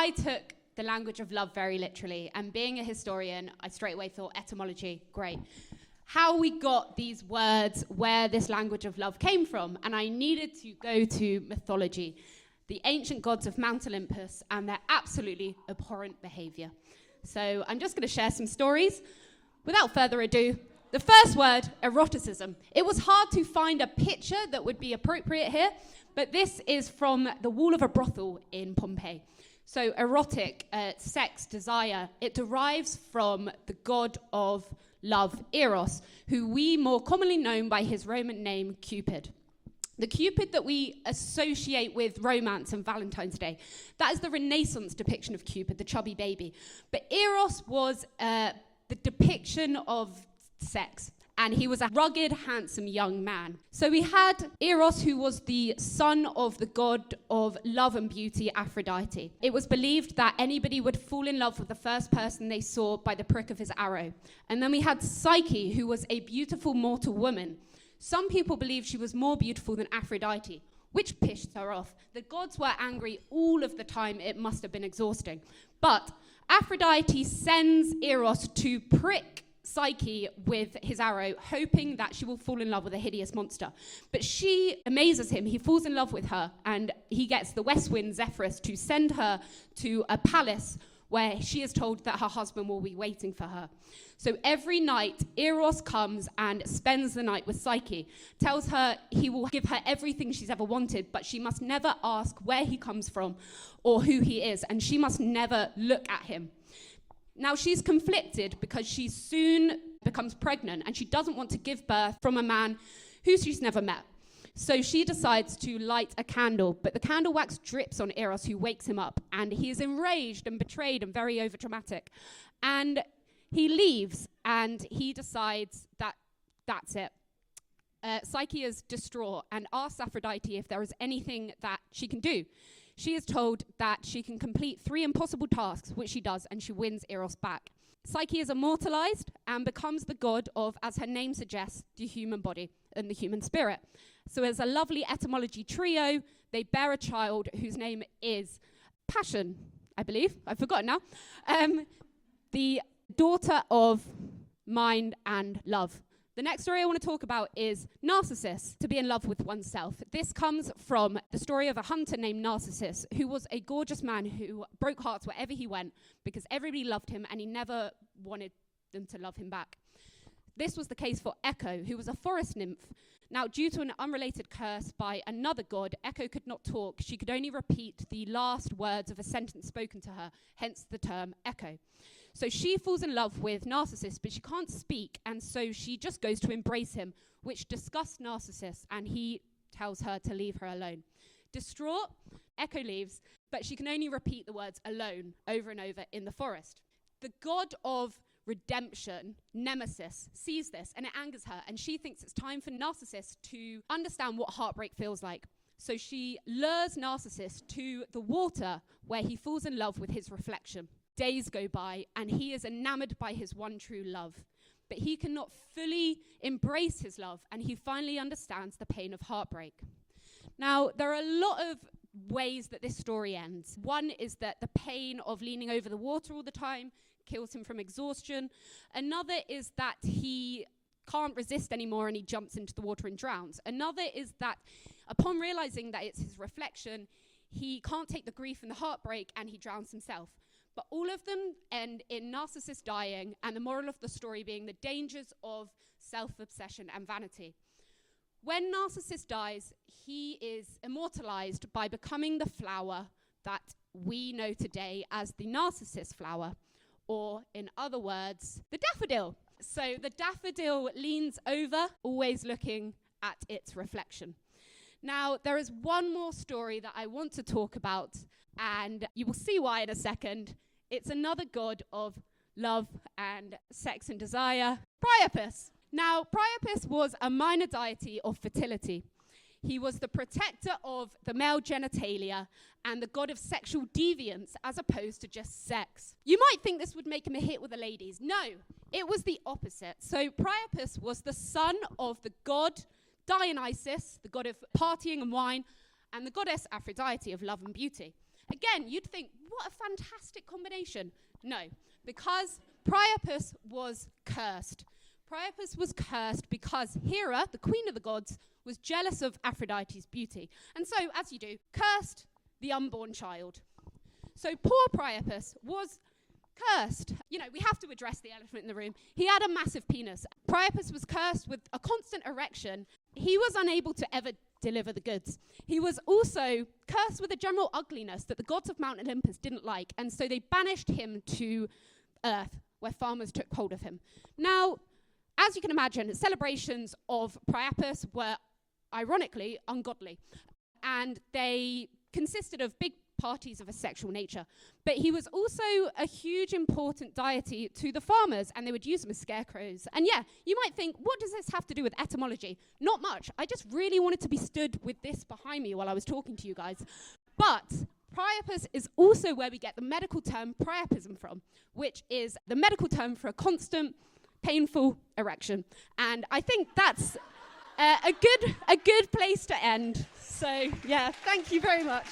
I took the language of love very literally, and being a historian, I straight away thought etymology, great. How we got these words, where this language of love came from, and I needed to go to mythology, the ancient gods of Mount Olympus and their absolutely abhorrent behavior. So I'm just going to share some stories. Without further ado, the first word, eroticism. It was hard to find a picture that would be appropriate here, but this is from the wall of a brothel in Pompeii. So erotic, sex, desire, it derives from the god of love, Eros, who we more commonly know by his Roman name, Cupid. The Cupid that we associate with romance and Valentine's Day, that is the Renaissance depiction of Cupid, the chubby baby. But Eros was the depiction of sex, and he was a rugged, handsome young man. So we had Eros, who was the son of the god of love and beauty, Aphrodite. It was believed that anybody would fall in love with the first person they saw by the prick of his arrow. And then we had Psyche, who was a beautiful mortal woman. Some people believe she was more beautiful than Aphrodite, which pissed her off. The gods were angry all of the time. It must have been exhausting. But Aphrodite sends Eros to prick Psyche with his arrow, hoping that she will fall in love with a hideous monster. But she amazes him. He falls in love with her, and he gets the west wind Zephyrus to send her to a palace where she is told that her husband will be waiting for her. So every night, Eros comes and spends the night with Psyche, tells her he will give her everything she's ever wanted, but she must never ask where he comes from or who he is, and she must never look at him. Now, she's conflicted because she soon becomes pregnant, and she doesn't want to give birth from a man who she's never met. So she decides to light a candle, but the candle wax drips on Eros, who wakes him up, and he is enraged and betrayed and very overdramatic. And he leaves, and he decides that that's it. Psyche is distraught and asks Aphrodite if there is anything that she can do. She is told that she can complete 3 impossible tasks, which she does, and she wins Eros back. Psyche is immortalized and becomes the god of, as her name suggests, the human body and the human spirit. So as a lovely etymology trio, they bear a child whose name is Passion, I believe. I've forgotten now. The daughter of mind and love. The next story I want to talk about is Narcissus, to be in love with oneself. This comes from the story of a hunter named Narcissus, who was a gorgeous man who broke hearts wherever he went because everybody loved him and he never wanted them to love him back. This was the case for Echo, who was a forest nymph. Now, due to an unrelated curse by another god, Echo could not talk. She could only repeat the last words of a sentence spoken to her, hence the term Echo. So she falls in love with Narcissus, but she can't speak, and so she just goes to embrace him, which disgusts Narcissus, and he tells her to leave her alone. Distraught, Echo leaves, but she can only repeat the words alone over and over in the forest. The god of redemption, Nemesis, sees this, and it angers her, and she thinks it's time for Narcissus to understand what heartbreak feels like. So she lures Narcissus to the water, where he falls in love with his reflection. Days go by, and he is enamored by his one true love. But he cannot fully embrace his love, and he finally understands the pain of heartbreak. Now, there are a lot of ways that this story ends. One is that the pain of leaning over the water all the time kills him from exhaustion. Another is that he can't resist anymore and he jumps into the water and drowns. Another is that upon realizing that it's his reflection, he can't take the grief and the heartbreak and he drowns himself. But all of them end in Narcissus dying, and the moral of the story being the dangers of self-obsession and vanity. When Narcissus dies, he is immortalized by becoming the flower that we know today as the Narcissus flower, or in other words, the daffodil. So the daffodil leans over, always looking at its reflection. Now, there is one more story that I want to talk about, and you will see why in a second. It's another god of love and sex and desire, Priapus. Now, Priapus was a minor deity of fertility. He was the protector of the male genitalia and the god of sexual deviance as opposed to just sex. You might think this would make him a hit with the ladies. No, it was the opposite. So Priapus was the son of the god Dionysus, the god of partying and wine, and the goddess Aphrodite of love and beauty. Again, you'd think, what a fantastic combination. No, because Priapus was cursed. Priapus was cursed because Hera, the queen of the gods, was jealous of Aphrodite's beauty. And so, as you do, cursed the unborn child. So poor Priapus was cursed. You know, we have to address the elephant in the room. He had a massive penis. Priapus was cursed with a constant erection. He was unable to ever deliver the goods. He was also cursed with a general ugliness that the gods of Mount Olympus didn't like, and so they banished him to Earth, where farmers took hold of him. Now, as you can imagine, celebrations of Priapus were, ironically, ungodly, and they consisted of big parties of a sexual nature. But he was also a huge important deity to the farmers, and they would use him as scarecrows. And yeah, you might think, what does this have to do with etymology? Not much. I just really wanted to be stood with this behind me while I was talking to you guys. But Priapus is also where we get the medical term priapism from, which is the medical term for a constant, painful erection. And I think that's a good place to end. So yeah, thank you very much.